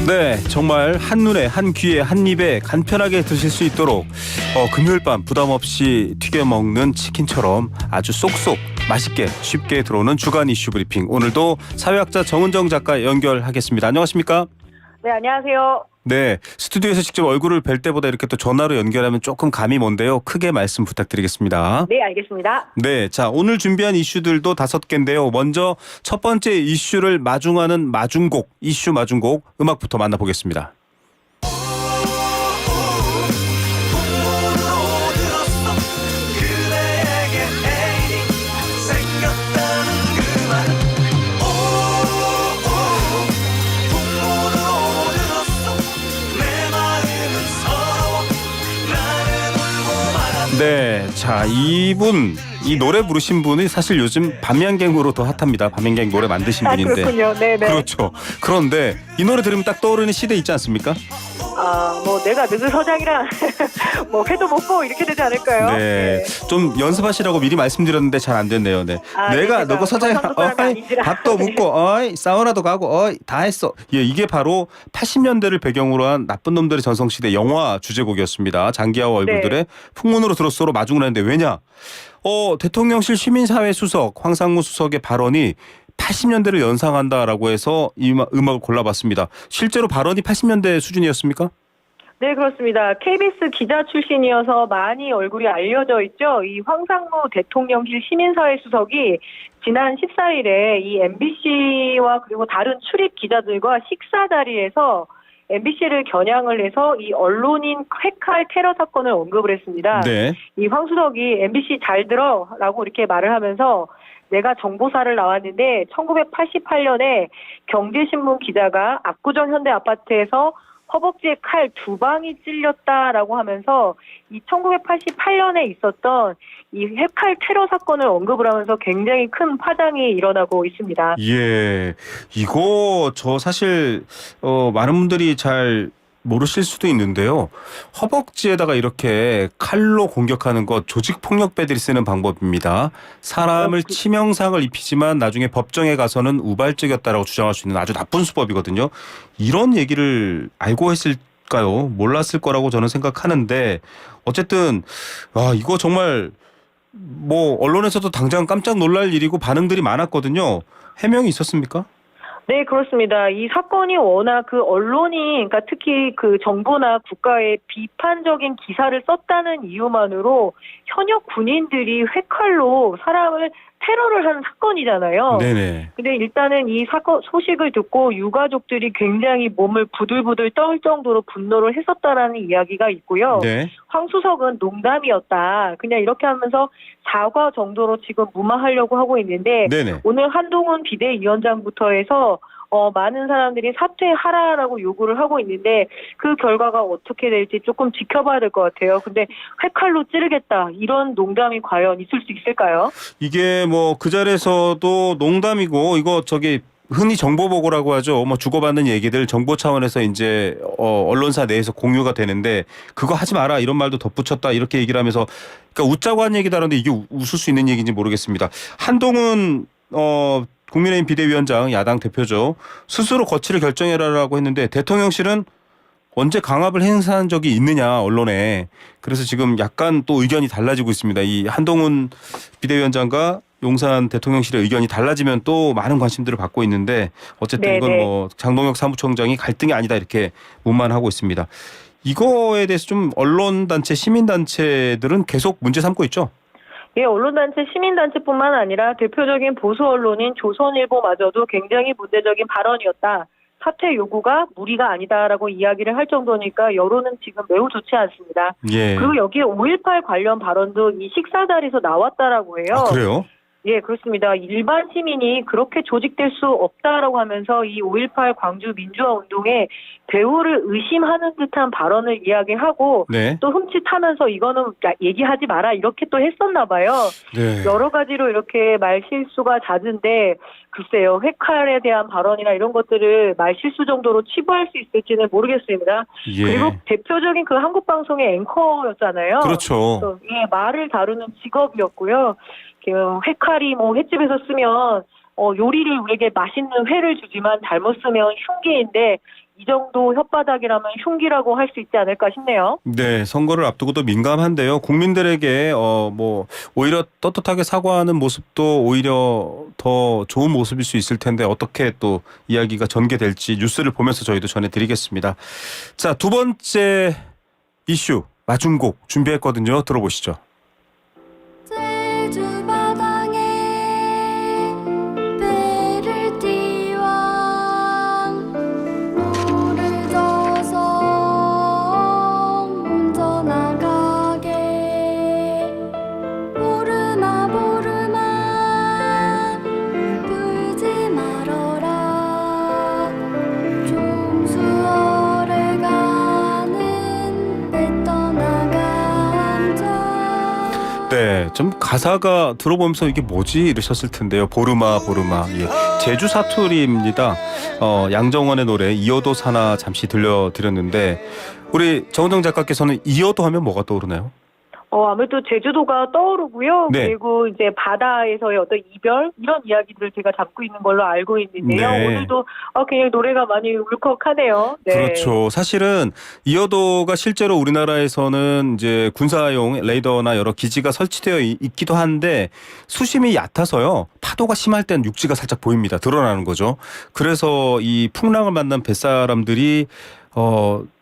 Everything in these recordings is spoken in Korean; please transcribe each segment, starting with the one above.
네, 정말 한눈에 한귀에 한입에 간편하게 드실 수 있도록 금요일 밤 부담 없이 튀겨 먹는 치킨처럼 아주 쏙쏙 맛있게 쉽게 들어오는 주간 이슈 브리핑. 오늘도 사회학자 정은정 작가 연결하겠습니다. 안녕하십니까? 네, 안녕하세요. 네, 스튜디오에서 직접 얼굴을 뵐 때보다 이렇게 또 전화로 연결하면 조금 감이 먼데요. 크게 말씀 부탁드리겠습니다. 네, 알겠습니다. 네, 자, 오늘 준비한 이슈들도 5개인데요. 먼저 첫 번째 이슈를 마중하는 마중곡, 이슈 마중곡 음악부터 만나보겠습니다. 네, 자, 이 노래 부르신 분이 사실 요즘 밤양갱으로 더 핫합니다. 밤양갱 노래 만드신 분인데. 그렇군요. 네네. 그렇죠. 그런데 이 노래 들으면 딱 떠오르는 시대 있지 않습니까? 내가 누구 서장이랑 회도 먹고 이렇게 되지 않을까요? 네, 좀 연습하시라고 미리 말씀드렸는데 잘 안 됐네요. 네, 내가 너그 서장이랑 밥도 먹고, 사우나도 가고, 다 했어. 예, 이게 바로 80년대를 배경으로 한 나쁜 놈들의 전성시대 영화 주제곡이었습니다. 장기하와 얼굴들의 풍문으로 들었어로 마중을 했는데 왜냐? 대통령실 시민사회 수석 황상무 수석의 발언이 80년대를 연상한다라고 해서 이 음악을 골라봤습니다. 실제로 발언이 80년대 수준이었습니까? 네, 그렇습니다. KBS 기자 출신이어서 많이 얼굴이 알려져 있죠. 이 황상무 대통령실 시민사회 수석이 지난 14일에 이 MBC와 그리고 다른 출입 기자들과 식사 자리에서 MBC를 겨냥을 해서 이 언론인 회칼 테러 사건을 언급을 했습니다. 네. 이 황 수석이 MBC 잘 들어라고 이렇게 말을 하면서 내가 정보사를 나왔는데 1988년에 경제신문 기자가 압구정 현대 아파트에서 허벅지에 칼 2방이 찔렸다라고 하면서 이 1988년에 있었던 이 회칼 테러 사건을 언급을 하면서 굉장히 큰 파장이 일어나고 있습니다. 예, 이거 저 사실 많은 분들이 잘 모르실 수도 있는데요. 허벅지에다가 이렇게 칼로 공격하는 것 조직폭력배들이 쓰는 방법입니다. 사람을 치명상을 입히지만 나중에 법정에 가서는 우발적이었다라고 주장할 수 있는 아주 나쁜 수법이거든요. 이런 얘기를 알고 했을까요? 몰랐을 거라고 저는 생각하는데 어쨌든 이거 정말 언론에서도 당장 깜짝 놀랄 일이고 반응들이 많았거든요. 해명이 있었습니까? 네, 그렇습니다. 이 사건이 워낙 언론이, 그러니까 특히 정부나 국가의 비판적인 기사를 썼다는 이유만으로 현역 군인들이 회칼로 사람을 테러를 한 사건이잖아요. 네네. 근데 일단은 이 사건 소식을 듣고 유가족들이 굉장히 몸을 부들부들 떨 정도로 분노를 했었다라는 이야기가 있고요. 네. 황 수석은 농담이었다. 그냥 이렇게 하면서 사과 정도로 지금 무마하려고 하고 있는데 네네. 오늘 한동훈 비대위원장부터 해서 많은 사람들이 사퇴하라라고 요구를 하고 있는데 그 결과가 어떻게 될지 조금 지켜봐야 될 것 같아요. 근데 회칼로 찌르겠다 이런 농담이 과연 있을 수 있을까요? 이게 그 자리에서도 농담이고 이거 흔히 정보보고라고 하죠. 주고받는 얘기들 정보 차원에서 이제 언론사 내에서 공유가 되는데 그거 하지 마라 이런 말도 덧붙였다 이렇게 얘기를 하면서 그러니까 웃자고 한 얘기다는데 이게 웃을 수 있는 얘기인지 모르겠습니다. 한동훈 국민의힘 비대위원장 야당 대표죠. 스스로 거취를 결정해라라고 했는데 대통령실은 언제 강압을 행사한 적이 있느냐 언론에. 그래서 지금 약간 또 의견이 달라지고 있습니다. 이 한동훈 비대위원장과 용산 대통령실의 의견이 달라지면 또 많은 관심들을 받고 있는데 어쨌든 이건 장동혁 사무총장이 갈등이 아니다 이렇게 문만하고 있습니다. 이거에 대해서 좀 언론단체 시민단체들은 계속 문제 삼고 있죠. 예, 언론단체, 시민단체뿐만 아니라 대표적인 보수 언론인 조선일보마저도 굉장히 문제적인 발언이었다. 사퇴 요구가 무리가 아니다라고 이야기를 할 정도니까 여론은 지금 매우 좋지 않습니다. 예. 그리고 여기에 5.18 관련 발언도 이 식사 자리에서 나왔다라고 해요. 그래요? 예, 그렇습니다. 일반 시민이 그렇게 조직될 수 없다라고 하면서 이 5.18 광주 민주화 운동에 배후를 의심하는 듯한 발언을 이야기하고 네. 또 흠칫하면서 이거는 얘기하지 마라 이렇게 또 했었나 봐요. 네. 여러 가지로 이렇게 말실수가 잦은데 글쎄요. 회칼에 대한 발언이나 이런 것들을 말실수 정도로 치부할 수 있을지는 모르겠습니다. 예. 그리고 대표적인 한국방송의 앵커였잖아요. 그렇죠. 예, 말을 다루는 직업이었고요. 회칼이 횟집에서 쓰면 요리를 우리에게 맛있는 회를 주지만 잘못 쓰면 흉기인데 이 정도 혓바닥이라면 흉기라고 할 수 있지 않을까 싶네요. 네, 선거를 앞두고도 민감한데요. 국민들에게 뭐 오히려 떳떳하게 사과하는 모습도 오히려 더 좋은 모습일 수 있을 텐데 어떻게 또 이야기가 전개될지 뉴스를 보면서 저희도 전해드리겠습니다. 자, 두 번째 이슈 마중곡 준비했거든요. 들어보시죠. 제주 바닥에 배를 띄워 물을 져서 먼저 나가게 보르마 보르마 불지 말어라 종수월에 가는 배 떠나감자. 네, 좀 가사가 들어보면서 이게 뭐지 이러셨을 텐데요. 보르마 보르마. 예. 제주 사투리입니다. 양정원의 노래 이어도 사나 잠시 들려드렸는데 우리 정은정 작가께서는 이어도 하면 뭐가 떠오르나요? 아무래도 제주도가 떠오르고요. 네. 그리고 이제 바다에서의 어떤 이별 이런 이야기들을 제가 담고 있는 걸로 알고 있는데요. 네. 오늘도 굉장히 노래가 많이 울컥하네요. 네. 그렇죠. 사실은 이어도가 실제로 우리나라에서는 이제 군사용 레이더나 여러 기지가 설치되어 있기도 한데 수심이 얕아서요. 파도가 심할 땐 육지가 살짝 보입니다. 드러나는 거죠. 그래서 이 풍랑을 만난 뱃사람들이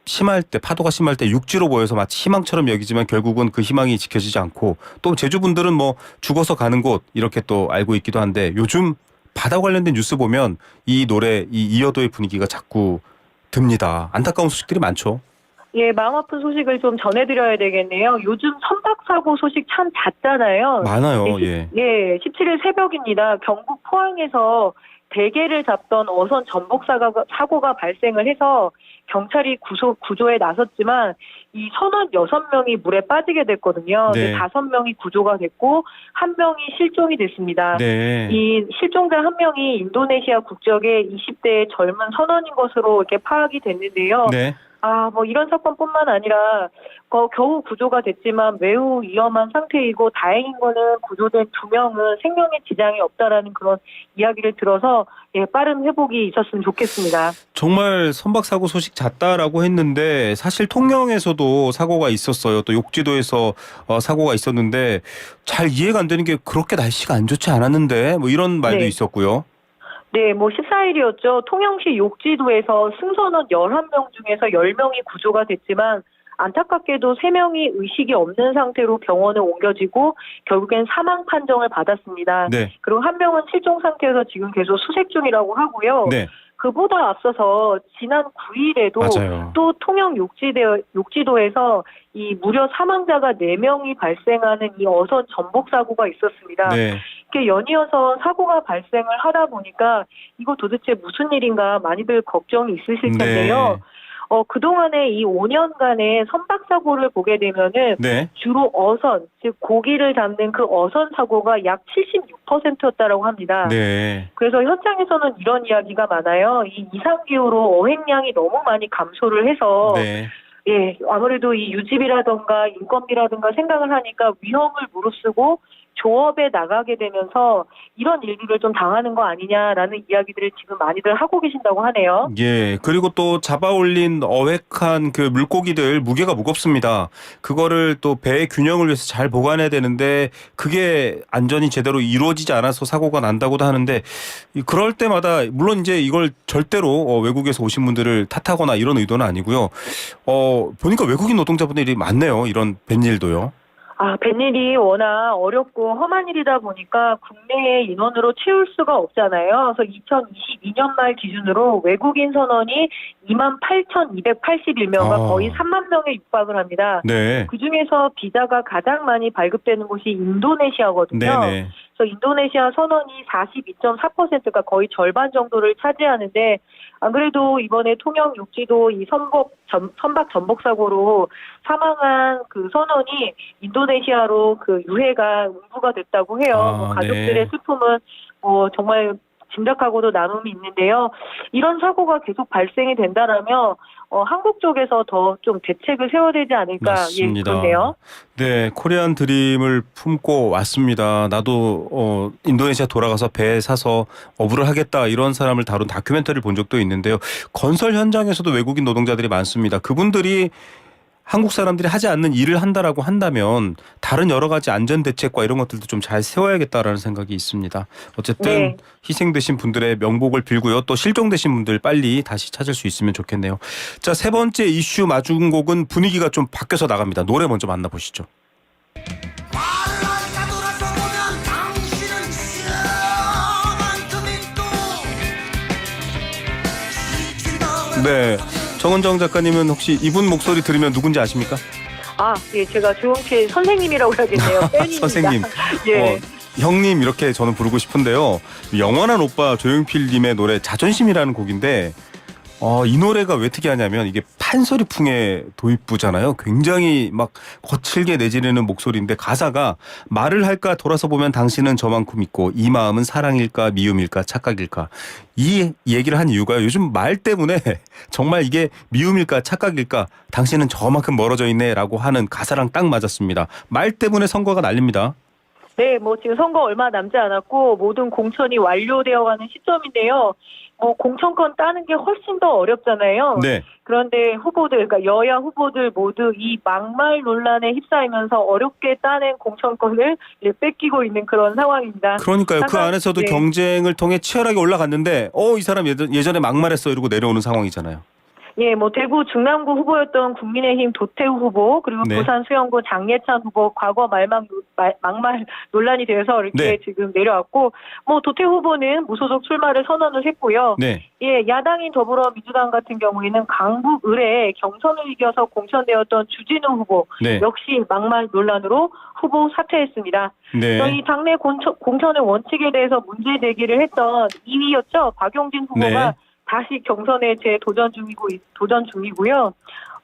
심할 때 파도가 심할 때 육지로 보여서 마치 희망처럼 여기지만 결국은 그 희망이 지켜지지 않고 또 제주분들은 뭐 죽어서 가는 곳 이렇게 또 알고 있기도 한데 요즘 바다 관련된 뉴스 보면 이 노래 이 이어도의 분위기가 자꾸 듭니다. 안타까운 소식들이 많죠. 예, 마음 아픈 소식을 좀 전해드려야 되겠네요. 요즘 선박사고 소식 참 잦잖아요. 많아요. 예. 17일 새벽입니다. 경북 포항에서 대게를 잡던 어선 전복 사고가 발생을 해서 경찰이 구조에 나섰지만 이 선원 6명이 물에 빠지게 됐거든요. 네. 5명이 구조가 됐고 1명이 실종이 됐습니다. 네. 이 실종자 1명이 인도네시아 국적의 20대 젊은 선원인 것으로 이렇게 파악이 됐는데요. 네. 뭐 이런 사건뿐만 아니라 겨우 구조가 됐지만 매우 위험한 상태이고 다행인 거는 구조된 2명은 생명에 지장이 없다라는 그런 이야기를 들어서 빠른 회복이 있었으면 좋겠습니다. 정말 선박 사고 소식 잦다라고 했는데 사실 통영에서도 사고가 있었어요. 또 욕지도에서 사고가 있었는데 잘 이해가 안 되는 게 그렇게 날씨가 안 좋지 않았는데 뭐 이런 말도 네. 있었고요. 네, 14일이었죠. 통영시 욕지도에서 승선원 11명 중에서 10명이 구조가 됐지만 안타깝게도 3명이 의식이 없는 상태로 병원에 옮겨지고 결국엔 사망 판정을 받았습니다. 네. 그리고 1명은 실종 상태에서 지금 계속 수색 중이라고 하고요. 네. 그보다 앞서서 지난 9일에도 맞아요. 또 통영 욕지도에서 이 무려 사망자가 4명이 발생하는 이 어선 전복 사고가 있었습니다. 네. 이렇게 연이어서 사고가 발생을 하다 보니까 이거 도대체 무슨 일인가 많이들 걱정이 있으실 텐데요. 네. 그동안에 이 5년간의 선박 사고를 보게 되면은 네. 주로 어선, 즉 고기를 잡는 그 어선 사고가 약 76%였다라고 합니다. 네. 그래서 현장에서는 이런 이야기가 많아요. 이 이상기후로 어획량이 너무 많이 감소를 해서 네. 아무래도 이 유지비라든가 인건비라든가 생각을 하니까 위험을 무릅쓰고 조업에 나가게 되면서 이런 일들을 좀 당하는 거 아니냐라는 이야기들을 지금 많이들 하고 계신다고 하네요. 예. 그리고 또 잡아올린 어획한 그 물고기들 무게가 무겁습니다. 그거를 또 배의 균형을 위해서 잘 보관해야 되는데 그게 안전이 제대로 이루어지지 않아서 사고가 난다고도 하는데 그럴 때마다 물론 이제 이걸 절대로 외국에서 오신 분들을 탓하거나 이런 의도는 아니고요. 보니까 외국인 노동자분들이 많네요. 이런 뱃일도요. 뱃일이 워낙 어렵고 험한 일이다 보니까 국내의 인원으로 채울 수가 없잖아요. 그래서 2022년 말 기준으로 외국인 선원이 28,281명과 거의 3만 명에 육박을 합니다. 네. 그중에서 비자가 가장 많이 발급되는 곳이 인도네시아거든요. 네네. 그래서 인도네시아 선원이 42.4%가 거의 절반 정도를 차지하는데 안 그래도 이번에 통영 욕지도 이 선박 전복 사고로 사망한 그 선원이 인도네시아로 그 유해가 운부가 됐다고 해요. 가족들의 네. 슬픔은 정말 짐작하고도 남음이 있는데요. 이런 사고가 계속 발생이 된다라면 한국 쪽에서 더 좀 대책을 세워야 되지 않을까. 맞습니다. 예, 그렇네요. 네, 코리안 드림을 품고 왔습니다. 나도 인도네시아 돌아가서 배 사서 어부를 하겠다 이런 사람을 다룬 다큐멘터리를 본 적도 있는데요. 건설 현장에서도 외국인 노동자들이 많습니다. 그분들이 한국 사람들이 하지 않는 일을 한다라고 한다면 다른 여러 가지 안전 대책과 이런 것들도 좀 잘 세워야겠다라는 생각이 있습니다. 어쨌든 네. 희생되신 분들의 명복을 빌고요. 또 실종되신 분들 빨리 다시 찾을 수 있으면 좋겠네요. 자, 세 번째 이슈 마중곡은 분위기가 좀 바뀌어서 나갑니다. 노래 먼저 만나보시죠. 네, 정은정 작가님은 혹시 이분 목소리 들으면 누군지 아십니까? 아, 예, 제가 조용필 선생님이라고 해야겠네요. 팬입니다. 선생님, 예. 형님 이렇게 저는 부르고 싶은데요. 영원한 오빠 조용필님의 노래 자존심이라는 곡인데 이 노래가 왜 특이하냐면 이게 판소리풍의 도입부잖아요. 굉장히 막 거칠게 내지르는 목소리인데 가사가 말을 할까 돌아서 보면 당신은 저만큼 있고 이 마음은 사랑일까 미움일까 착각일까 이 얘기를 한 이유가 요즘 말 때문에 정말 이게 미움일까 착각일까 당신은 저만큼 멀어져 있네 라고 하는 가사랑 딱 맞았습니다. 말 때문에 선거가 날립니다. 네, 뭐 지금 선거 얼마 남지 않았고 모든 공천이 완료되어가는 시점인데요. 뭐 공천권 따는 게 훨씬 더 어렵잖아요. 네. 그런데 후보들, 그러니까 여야 후보들 모두 이 막말 논란에 휩싸이면서 어렵게 따낸 공천권을 뺏기고 있는 그런 상황입니다. 그러니까요. 그 안에서도 네. 경쟁을 통해 치열하게 올라갔는데 이 사람 예전에 막말했어 이러고 내려오는 상황이잖아요. 예, 뭐 대구 중남구 후보였던 국민의힘 도태우 후보 그리고 네. 부산 수영구 장예찬 후보 과거 막말 논란이 돼서 이렇게 네. 지금 내려왔고 뭐 도태우 후보는 무소속 출마를 선언을 했고요. 네. 예, 야당인 더불어민주당 같은 경우에는 강북 을에 경선을 이겨서 공천되었던 주진우 후보 네. 역시 막말 논란으로 후보 사퇴했습니다. 네. 저희 당내 공천의 원칙에 대해서 문제 제기를 했던 2위였죠. 박용진 후보가 네. 다시 경선에 도전 중이고요.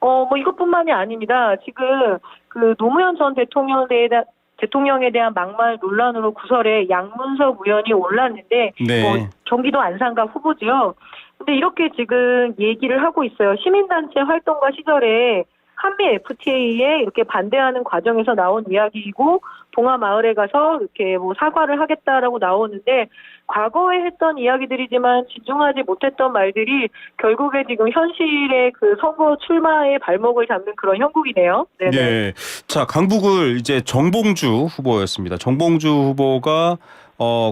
뭐 이것뿐만이 아닙니다. 지금 그 노무현 전 대통령에 대한 막말 논란으로 구설에 양문석 의원이 올랐는데 네. 뭐 경기도 안산갑 후보지요. 근데 이렇게 지금 얘기를 하고 있어요. 시민단체 활동가 시절에 한미 FTA에 이렇게 반대하는 과정에서 나온 이야기이고 봉화마을에 가서 이렇게 뭐 사과를 하겠다라고 나오는데 과거에 했던 이야기들이지만 진중하지 못했던 말들이 결국에 지금 현실의 그 선거 출마의 발목을 잡는 그런 형국이네요. 네네. 네. 자, 강북을 이제 정봉주 후보였습니다. 정봉주 후보가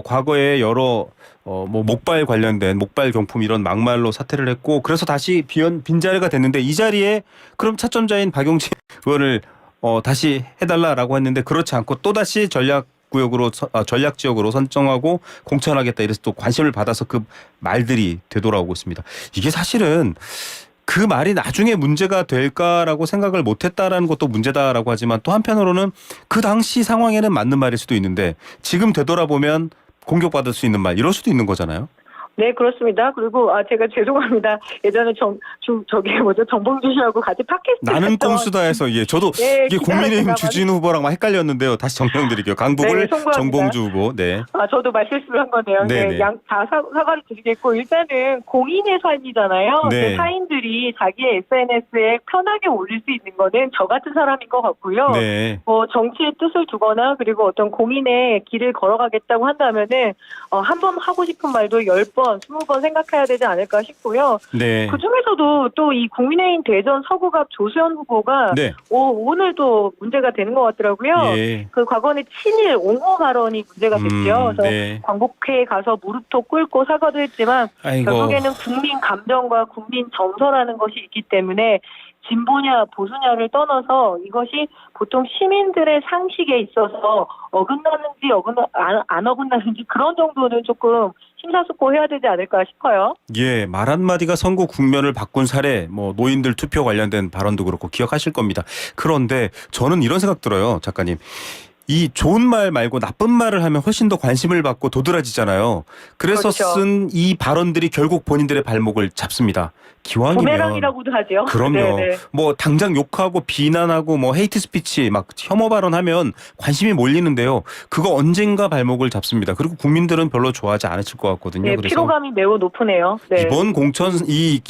과거에 여러 뭐 목발 관련된 목발 경품 이런 막말로 사퇴를 했고 그래서 다시 빈자리가 됐는데 이 자리에 그럼 차점자인 박용진 의원을 다시 해달라라고 했는데 그렇지 않고 또다시 전략 지역으로 선정하고 공천하겠다 이래서 또 관심을 받아서 그 말들이 되돌아오고 있습니다. 이게 사실은 그 말이 나중에 문제가 될까라고 생각을 못했다라는 것도 문제다라고 하지만 또 한편으로는 그 당시 상황에는 맞는 말일 수도 있는데 지금 되돌아보면 공격받을 수 있는 말 이럴 수도 있는 거잖아요. 네, 그렇습니다. 그리고 제가 죄송합니다. 예전에 정봉주 씨하고 같이 팟캐스트 나는 꼼수다에서 저도 네, 이게 국민의힘 주진우 후보랑 막 헷갈렸는데요. 다시 정명드릴게요. 강북을 네, 정봉주 후보. 네. 저도 말실수를 한 거네요. 네네. 네, 다 사과를 드리겠고 일단은 공인의 삶이잖아요. 네. 타인들이 자기의 SNS에 편하게 올릴 수 있는 거는 저 같은 사람인 것 같고요. 네. 뭐 정치의 뜻을 두거나 그리고 어떤 공인의 길을 걸어가겠다고 한다면은 한 번 하고 싶은 말도 10번, 20번 생각해야 되지 않을까 싶고요. 네. 그중에서도 또 이 국민의힘 대전 서구갑 조수현 후보가 네. 오늘도 문제가 되는 것 같더라고요. 예. 그 과거에 친일 옹호 발언이 문제가 됐죠. 그래서 네. 광복회에 가서 무릎도 꿇고 사과도 했지만 아이고. 결국에는 국민 감정과 국민 정서라는 것이 있기 때문에 진보냐 보수냐를 떠나서 이것이 보통 시민들의 상식에 있어서 어긋나는지 안 어긋나는지 그런 정도는 조금 심사숙고해야 되지 않을까 싶어요. 예, 말 한마디가 선거 국면을 바꾼 사례, 뭐 노인들 투표 관련된 발언도 그렇고 기억하실 겁니다. 그런데 저는 이런 생각 들어요, 작가님. 이 좋은 말 말고 나쁜 말을 하면 훨씬 더 관심을 받고 도드라지잖아요. 그래서 그렇죠. 쓴 이 발언들이 결국 본인들의 발목을 잡습니다. 기왕이면 부메랑이라고도 하죠. 그럼요. 네네. 뭐 당장 욕하고 비난하고 뭐 헤이트 스피치 막 혐오 발언하면 관심이 몰리는데요. 그거 언젠가 발목을 잡습니다. 그리고 국민들은 별로 좋아하지 않으실 것 같거든요. 네, 그래서 피로감이 매우 높으네요. 네. 이번 공천 이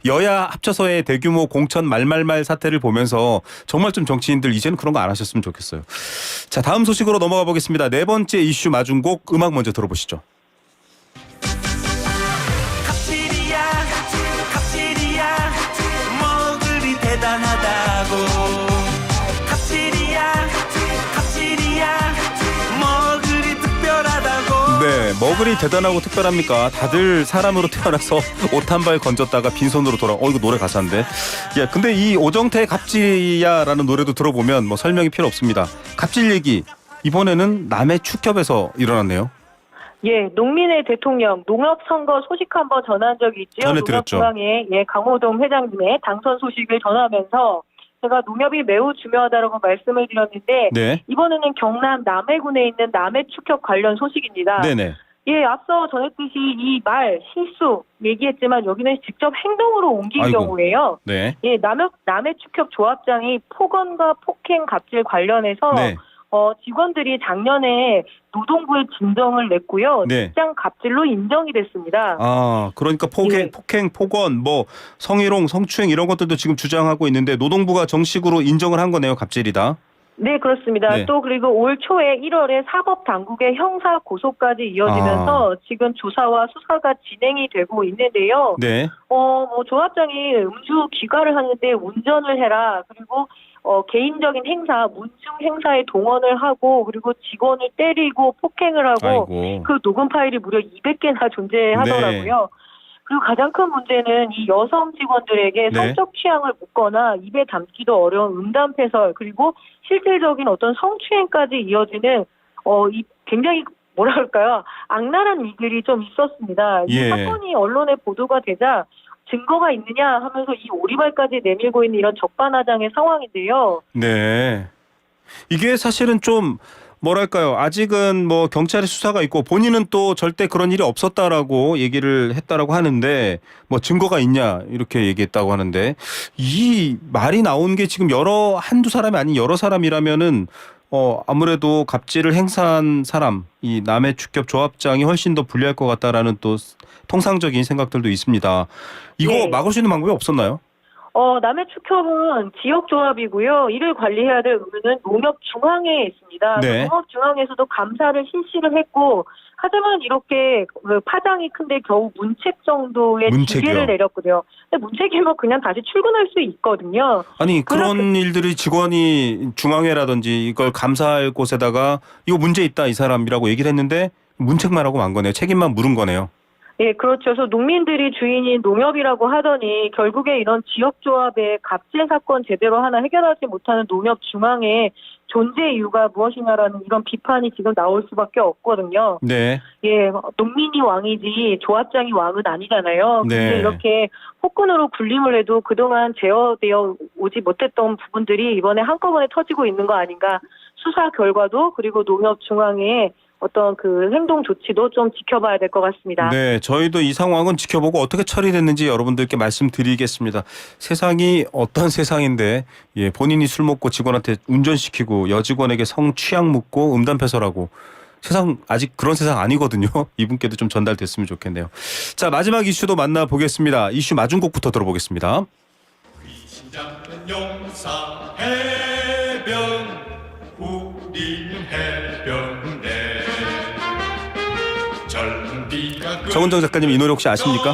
여야 합쳐서의 대규모 공천 말말말 사태를 보면서 정말 좀 정치인들 이제는 그런 거 안 하셨으면 좋겠어요. 자, 다음 소식으로 넘어가 보겠습니다. 네 번째 이슈 마중곡 음악 먼저 들어보시죠. 갑질이야 갑질이야 뭐 그리 대단하다고 갑질이야 갑질이야 뭐 그리 특별하다고 네, 뭐 그리 대단하고 특별합니까? 다들 사람으로 태어나서 옷 한 발 건졌다가 빈손으로 이거 노래 가사인데. 예, 근데 이 오정태의 갑질이야라는 노래도 들어보면 뭐 설명이 필요 없습니다. 갑질 얘기 이번에는 남해 축협에서 일어났네요. 예, 농민의 대통령 농협 선거 소식 한번 전한 적이 있죠. 전해드렸죠. 농협중앙회 강호동 회장님의 당선 소식을 전하면서 제가 농협이 매우 중요하다라고 말씀을 드렸는데 네, 이번에는 경남 남해군에 있는 남해 축협 관련 소식입니다. 네네. 예, 앞서 전했듯이 이 말 실수 얘기했지만 여기는 직접 행동으로 옮긴 아이고. 경우에요. 네, 예, 남해 축협 조합장이 폭언과 폭행 갑질 관련해서 네, 직원들이 작년에 노동부에 진정을 냈고요. 네. 직장 갑질로 인정이 됐습니다. 아, 그러니까 예. 폭행, 폭언, 뭐 성희롱, 성추행 이런 것들도 지금 주장하고 있는데 노동부가 정식으로 인정을 한 거네요. 갑질이다. 네, 그렇습니다. 네. 또 그리고 올 초에 1월에 사법당국의 형사 고소까지 이어지면서 지금 조사와 수사가 진행이 되고 있는데요. 네, 뭐 조합장이 음주 귀가를 하는데 운전을 해라. 그리고 개인적인 행사, 문중 행사에 동원을 하고 그리고 직원을 때리고 폭행을 하고 아이고. 그 녹음 파일이 무려 200개나 존재하더라고요. 그리고 가장 큰 문제는 이 여성 직원들에게 네. 성적 취향을 묻거나 입에 담기도 어려운 음담패설 그리고 실질적인 어떤 성추행까지 이어지는 이 굉장히 뭐라 그럴까요? 악랄한 일들이 좀 있었습니다. 이 예. 사건이 언론에 보도가 되자 증거가 있느냐 하면서 이 오리발까지 내밀고 있는 이런 적반하장의 상황인데요. 네. 이게 사실은 좀 뭐랄까요? 아직은 뭐 경찰의 수사가 있고 본인은 또 절대 그런 일이 없었다라고 얘기를 했다라고 하는데 뭐 증거가 있냐 이렇게 얘기했다고 하는데 이 말이 나온 게 지금 한두 사람이 아닌 여러 사람이라면은 아무래도 갑질을 행사한 사람 이 남해 축협 조합장이 훨씬 더 불리할 것 같다라는 또 통상적인 생각들도 있습니다. 이거 네. 막을 수 있는 방법이 없었나요? 남해 축협은 지역조합이고요. 이를 관리해야 될 의무는 농협중앙회에 있습니다. 네. 농협중앙에서도 감사를 실시를 했고 하지만 이렇게 파장이 큰데 겨우 문책 정도의 문책이요? 징계를 내렸거든요. 근데 문책이면 그냥 다시 출근할 수 있거든요. 아니 그런 일들이 직원이 중앙회라든지 이걸 감사할 곳에다가 이거 문제 있다 이 사람이라고 얘기를 했는데 문책만 하고 만 거네요. 책임만 물은 거네요. 예, 그렇죠. 그래서 농민들이 주인인 농협이라고 하더니 결국에 이런 지역조합의 갑질 사건 제대로 하나 해결하지 못하는 농협중앙의 존재 이유가 무엇이냐라는 이런 비판이 지금 나올 수밖에 없거든요. 네. 예, 농민이 왕이지 조합장이 왕은 아니잖아요. 네. 근데 이렇게 폭군으로 군림을 해도 그동안 제어되어 오지 못했던 부분들이 이번에 한꺼번에 터지고 있는 거 아닌가. 수사 결과도 그리고 농협중앙의 어떤 그 행동 조치도 좀 지켜봐야 될 것 같습니다. 네, 저희도 이 상황은 지켜보고 어떻게 처리됐는지 여러분들께 말씀드리겠습니다. 세상이 어떤 세상인데 본인이 술 먹고 직원한테 운전시키고 여직원에게 성취향 묻고 음담패설하고 세상 아직 그런 세상 아니거든요. 이분께도 좀 전달됐으면 좋겠네요. 자, 마지막 이슈도 만나보겠습니다. 이슈 마중곡부터 들어보겠습니다. 신장은 용사 해변 우리는 해변대 젊은 비가 정은정 작가님 이 노래 혹시 아십니까?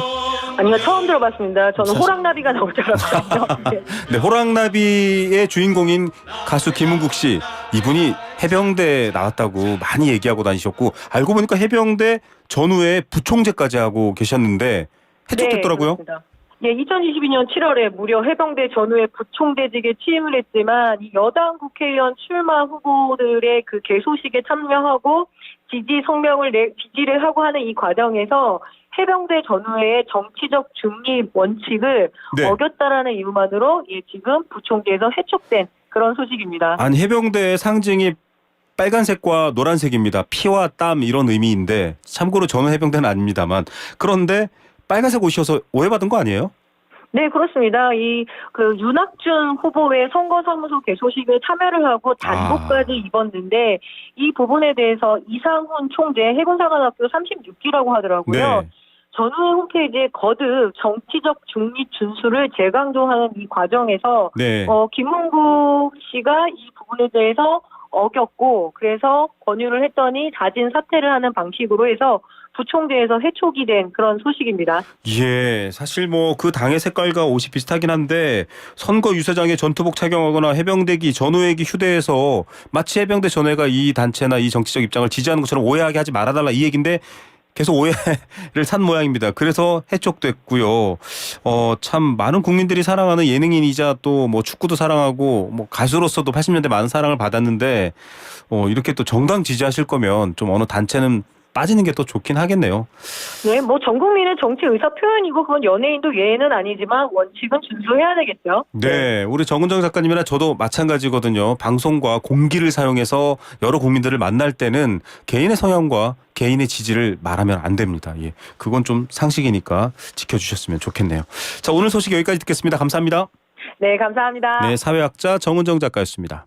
아니요, 처음 들어봤습니다. 저는 호랑나비가 나올 줄 알았거든요. 네. 네, 호랑나비의 주인공인 가수 김은국 씨 이분이 해병대 나왔다고 많이 얘기하고 다니셨고 알고 보니까 해병대 전후에 부총재까지 하고 계셨는데 해촉됐더라고요. 네, 예, 2022년 7월에 무려 해병대 전후에 부총재직에 취임을 했지만 이 여당 국회의원 출마 후보들의 그 개소식에 참여하고 지지를 하고 하는 이 과정에서 해병대 전후의 정치적 중립 원칙을 네. 어겼다라는 이유만으로 지금 부총재에서 해촉된 그런 소식입니다. 아니 해병대의 상징이 빨간색과 노란색입니다. 피와 땀 이런 의미인데 참고로 저는 해병대는 아닙니다만 그런데 빨간색 옷이어서 오해받은 거 아니에요? 네, 그렇습니다. 그 윤학준 후보의 선거사무소 개소식에 참여를 하고 단복까지 입었는데 이 부분에 대해서 이상훈 총재 해군사관학교 36기라고 하더라고요. 네. 전후의 홈페이지에 거듭 정치적 중립 준수를 재강조하는 이 과정에서 네. 김문국 씨가 이 부분에 대해서 어겼고 그래서 권유를 했더니 자진 사퇴를 하는 방식으로 해서 부총재에서 회촉이 된 그런 소식입니다. 예, 사실 뭐 그 당의 색깔과 옷이 비슷하긴 한데 선거 유세장에 전투복 착용하거나 해병대기 전우회기 휴대해서 마치 해병대 전회가 이 단체나 이 정치적 입장을 지지하는 것처럼 오해하게 하지 말아달라 이 얘기인데 계속 오해를 산 모양입니다. 그래서 해촉됐고요. 참 많은 국민들이 사랑하는 예능인이자 또 뭐 축구도 사랑하고 뭐 가수로서도 80년대 많은 사랑을 받았는데 이렇게 또 정당 지지하실 거면 좀 어느 단체는 빠지는 게 또 좋긴 하겠네요. 네, 뭐 전 국민의 정치 의사 표현이고 그건 연예인도 예외는 아니지만 원칙은 준수해야 되겠죠. 네, 우리 정은정 작가님이나 저도 마찬가지거든요. 방송과 공기를 사용해서 여러 국민들을 만날 때는 개인의 성향과 개인의 지지를 말하면 안 됩니다. 예, 그건 좀 상식이니까 지켜주셨으면 좋겠네요. 자, 오늘 소식 여기까지 듣겠습니다. 감사합니다. 네, 감사합니다. 네, 사회학자 정은정 작가였습니다.